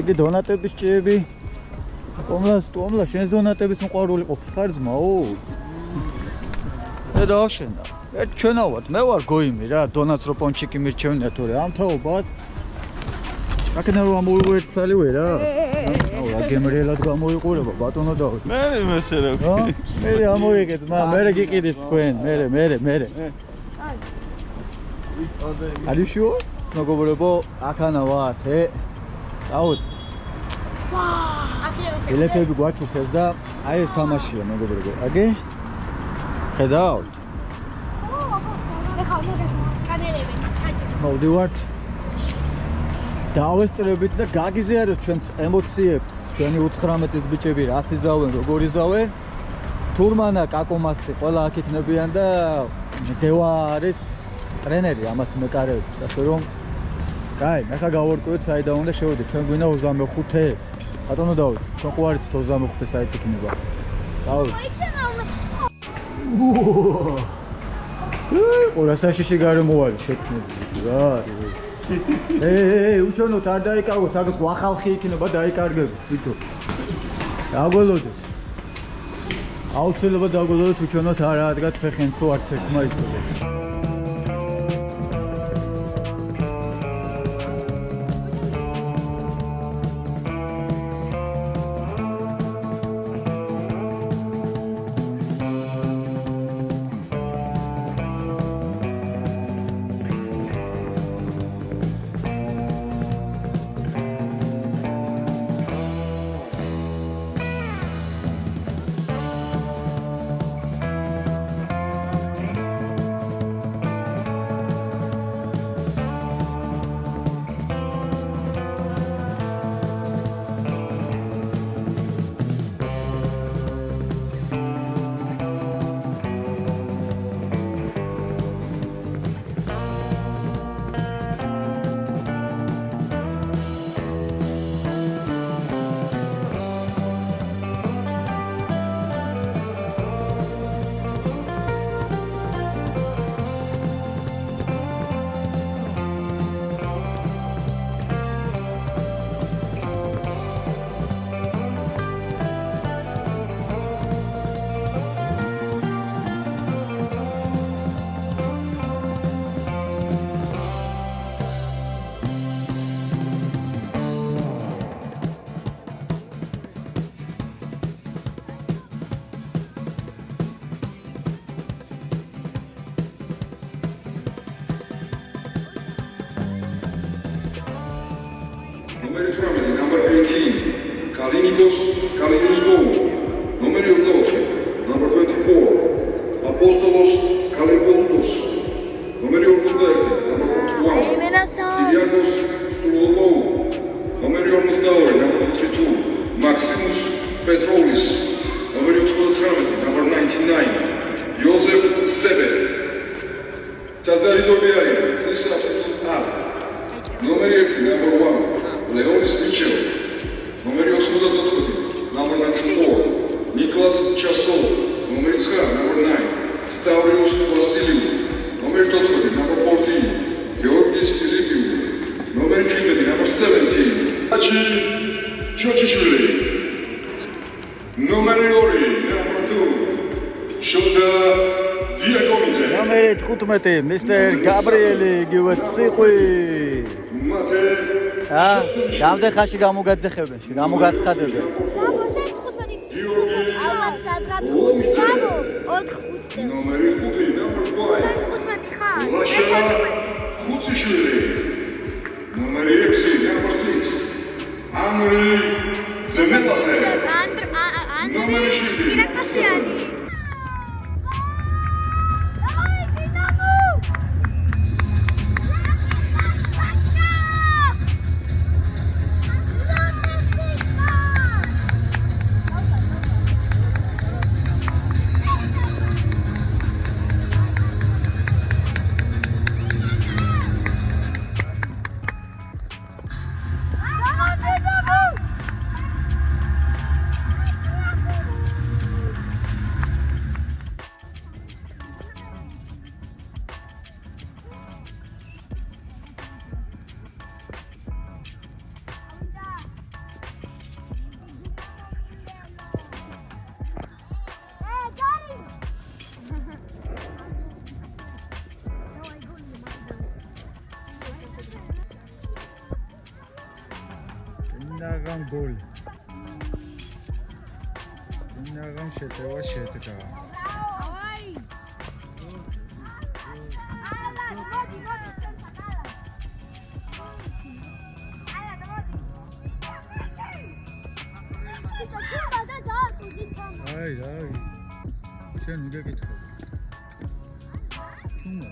იგი დონატების ჭიები. Ტომლა, შენს დონატების მოყვარული ყოფილიყარ ძმაო? და დავშენდა. ჩვენა ვართ, მე ვარ გოიმი რა, დონატს რო პონჩიკი მირჩევნია თორე ამ თაობას. აკენა რომ ამოვიღო ერთ სალივე რა. რა გემრიელად გამოიყურება ბატონო დავით. მე მესე რა. მე ამოვიგეთ, მე გიყიდით თქვენ, მე. Are you sure? მოგობრებო, აქანა ვართ, წავთ. ბილეთები გვაჩუქეს და აი ეს თამაშია მეგობრებო. აგი? ხედავთ? მოვდივართ. დავესწრებით და გაგიზიაროთ ჩვენს ემოციებს. ჩვენი 19 ბიჭები რას იზავენ, როგორ იზავენ. თურმანა, კაკომასცი, ყველა აქ იქნებიან და დევა არის ტრენერი ამათ მეკარებს, ასე რომ კაი, მე ხა გავარკვევთ საიდან უნდა შევიდეთ. ჩვენ გვინდა 25. ბატონო დავით, თქვენ ხო არით 25 საით იქნება. წავით. ყველა საშიში გარემოარი შექმნილი რა. უჩვენოთ არ დაიკარგოთ, აგას ახალხი იქნება დაიკარგებით, ბიჭო. დაგველოდეთ. აუცილებლად დაგველოდეთ უჩვენოთ არ ადგათ ფეხენცო არც ერთმა იცოდეთ. Number 18, Kalinikos Kaliniskou. Number 24, number 24, Apostolos Kalipoulos. Number 30, number 41, Syriakos Stouloulou. Number 29, number 52, Maximus Petroulis. Number 29, number 99, Joseph Sebe. Tazaridoviari, this is Number 80, number 1. Leonis Mitchell, number 94, number 94, Niklas Chasov, number 9, Stavrios Vassiliou, number 20, number 14, Georgis Filipiou, number 20, number 17, Hachi Chochishvili, number 2, Shota Diakovidze, number 15, Mr. Gabrieli Giutsiqui. Რამდენ ხანში გამოგაძახებენ, გამოგაცხადებენ. ნომერი 5, number 5. ხუციშვილი. ნომერი 6, number 6. ანრი ზემეთაძე. ნომერი 7. ვინაღამ გოლი. ვინაღამ შეტევა შედგა. აი. შენ მიგეკითხე. ჩუმო.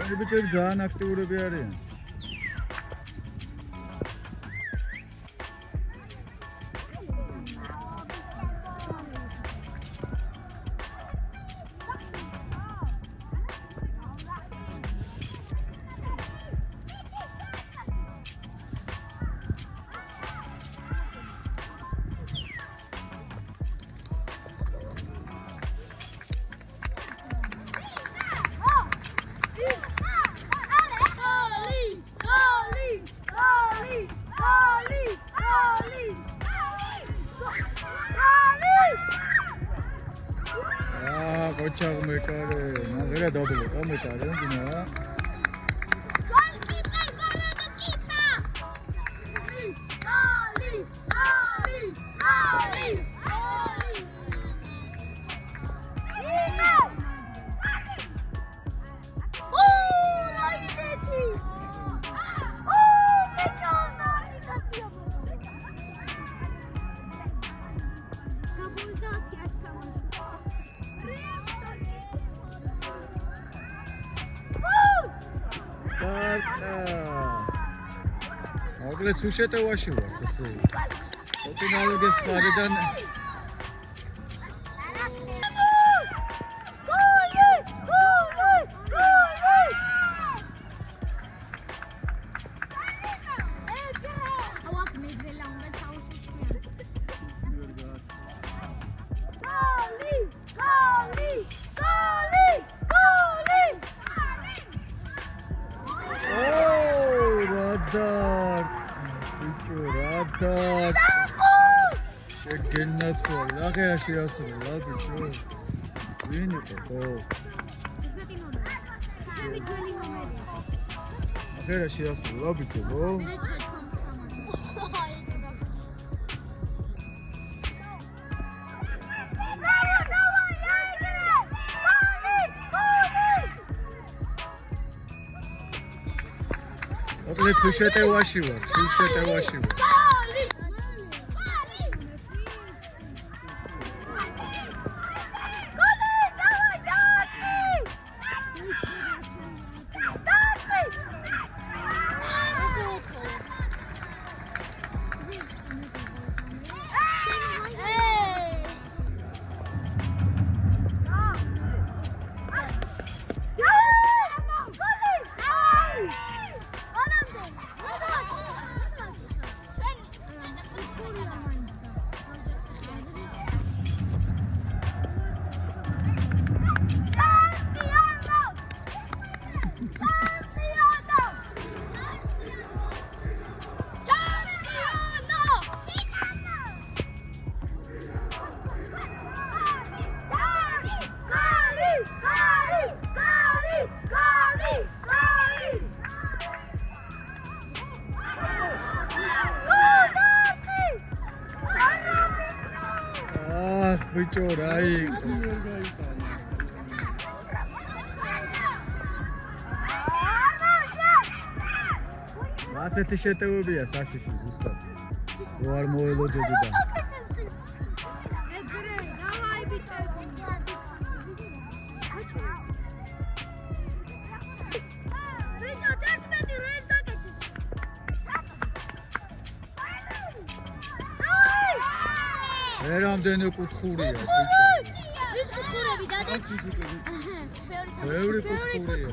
ეს ბიჭები ძალიან აქტიურები არიან. Koçak mekare, nagara double, o mekare, dina. Aglet su შეტევაში ვარ ესე. ოპინალოგეს გარედან Radar. Şegenatso, lagera şiyasın, labiço. Vini ko. Lagera şiyasın, labiço, bo. Aglet su შეტევაში ვარ, su შეტევაში ვარ. Bicho, rai. ასეთი შეტევებია საშიში ზუსტად. რო არ მოელოდებოდა. რამდენი კუთხურია ბიჭო? ვიც კუთხურები დადეთ? ბევრი კუთხურია.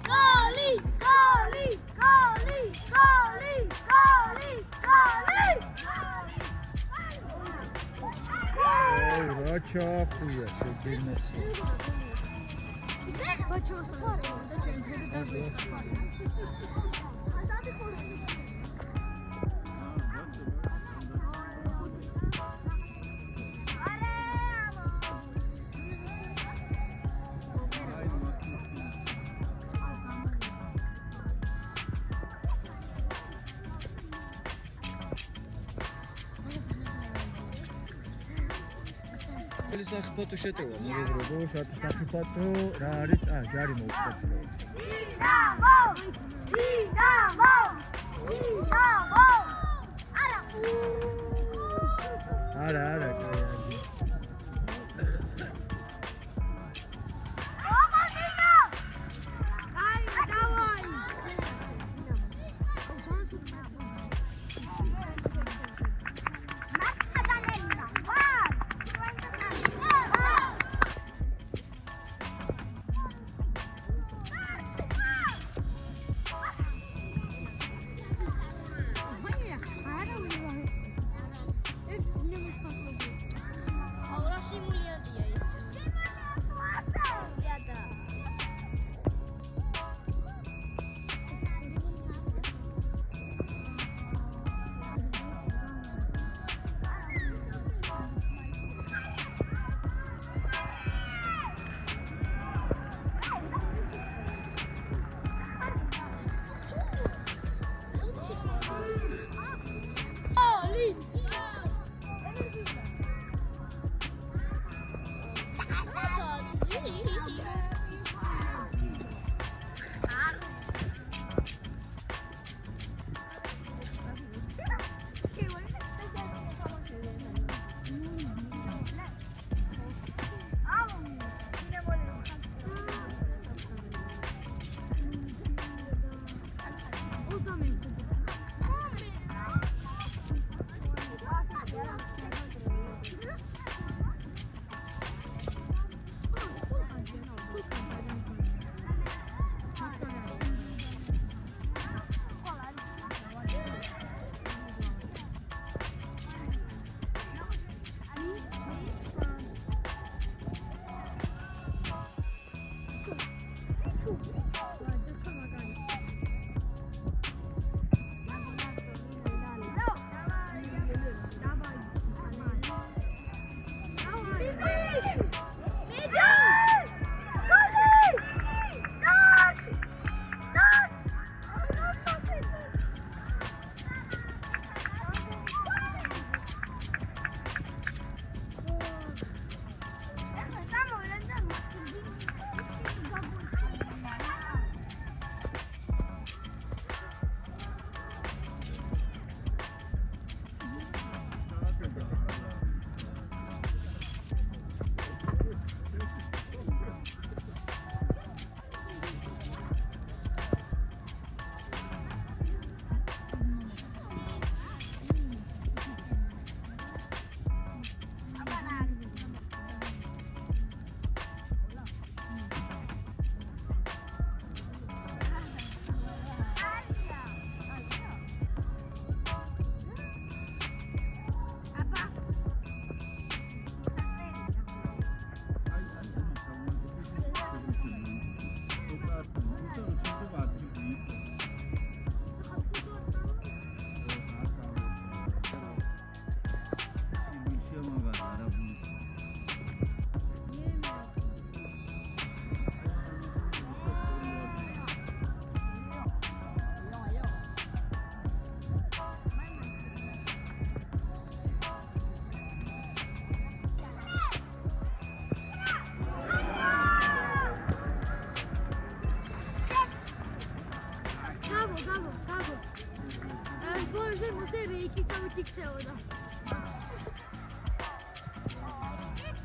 Goli! ბაჩა ხუია შეგენასო ბაჩა სვარია და ძენთები დაგვიწყდა საფათო შეტევა მეგობრებო საფათო რა არის ჯარი მოუწევს არა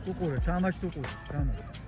Tukure, tamash tukure, tamash.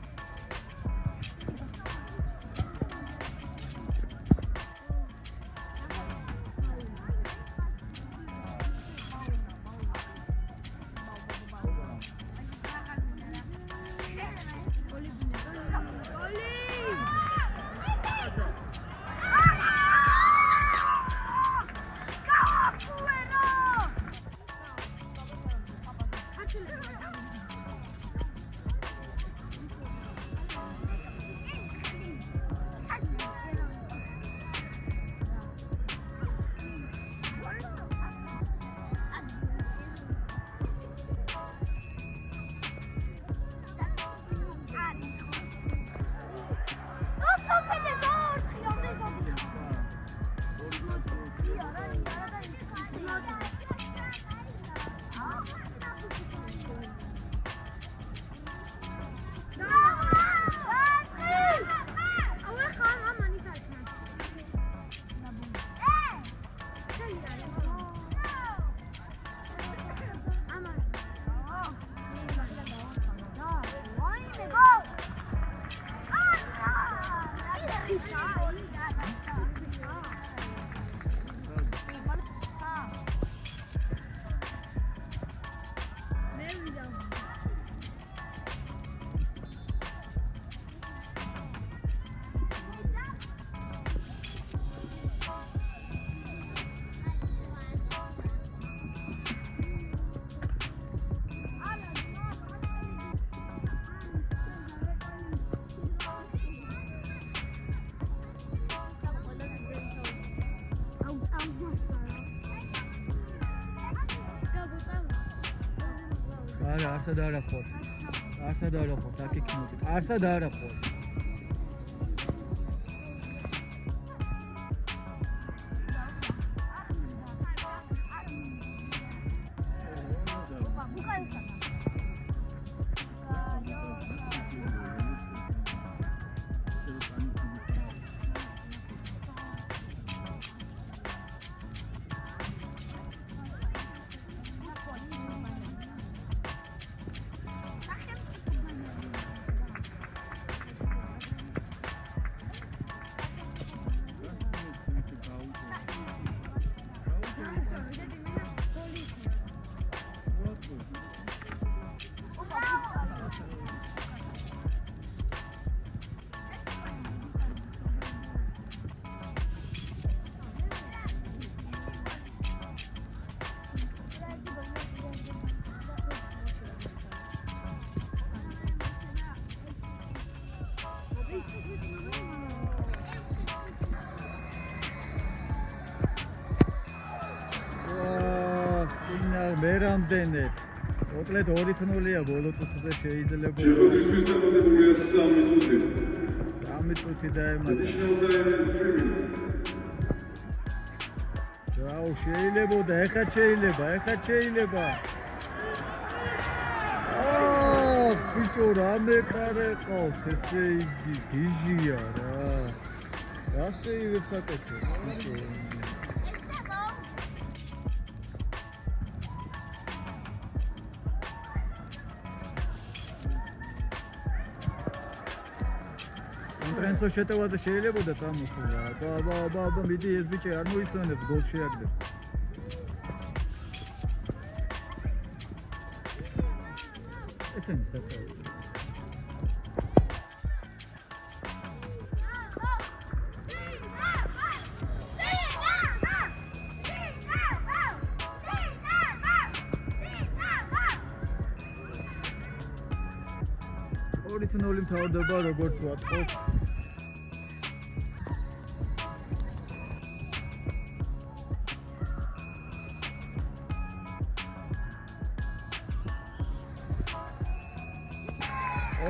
არა, არსად არ ახვალ. არსად არ ახვალ, აქ იქნებით. არსად არ ახვალ. მე რამდენი? მოკლედ 2-0-ია ბოლო წუთზე შეიძლება. შეხვედრის დამატებულია 3 წუთი. 3 წუთი დაემატა. რაო შეიძლებოდა, ეხლა შეიძლება. ბიჭო, რამე კარე ყავს, ესე იგი, გიჟია რა. ასე ივებს აკეთებს, ბიჭო. ტრენსო შეტევაზე შეიძლებოდა წამოსულა. აბა, მიდი ეს ბიჭი არ მოიწონებს, გოლს შეაგდებს. ესენი საკუთარი. ორ-0 მთავრდება, როგორც ვატყობ.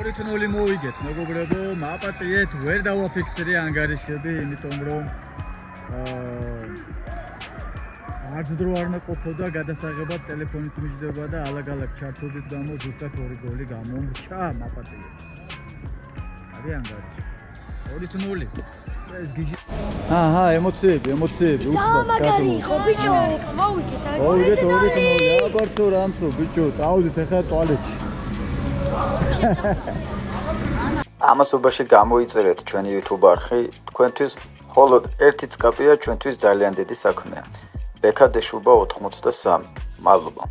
ორ-0 მოვიგეთ, მეგობრებო, მაპატიეთ, ვერ დავაფიქსირე ანგარიშები, იმიტომ რომ არც დრო არ მეყოფოდა გადასაღებად ტელეფონით მიჯდება და ალაგ-ალაგ ჩართობის გამო ზუსტად 2 გოლი გამომრჩა მაპატიეთ. არის ანგარიში. 2-0. ეს გიჟი. აჰა, ემოციები, უცბად მაგარი იყო ბიჭო, მოვიგეთ. მოვიგეთ 2-0. აბარცო რამცო ბიჭო, წავედით ახლა ტუალეტში. ამასობაში გამოიწერეთ ჩვენი YouTube არხი, თქვენთვის მხოლოდ ერთი წკაპია ჩვენთვის ძალიან დიდი საქმეა. ბექა დეშუბა 83. მადლობა.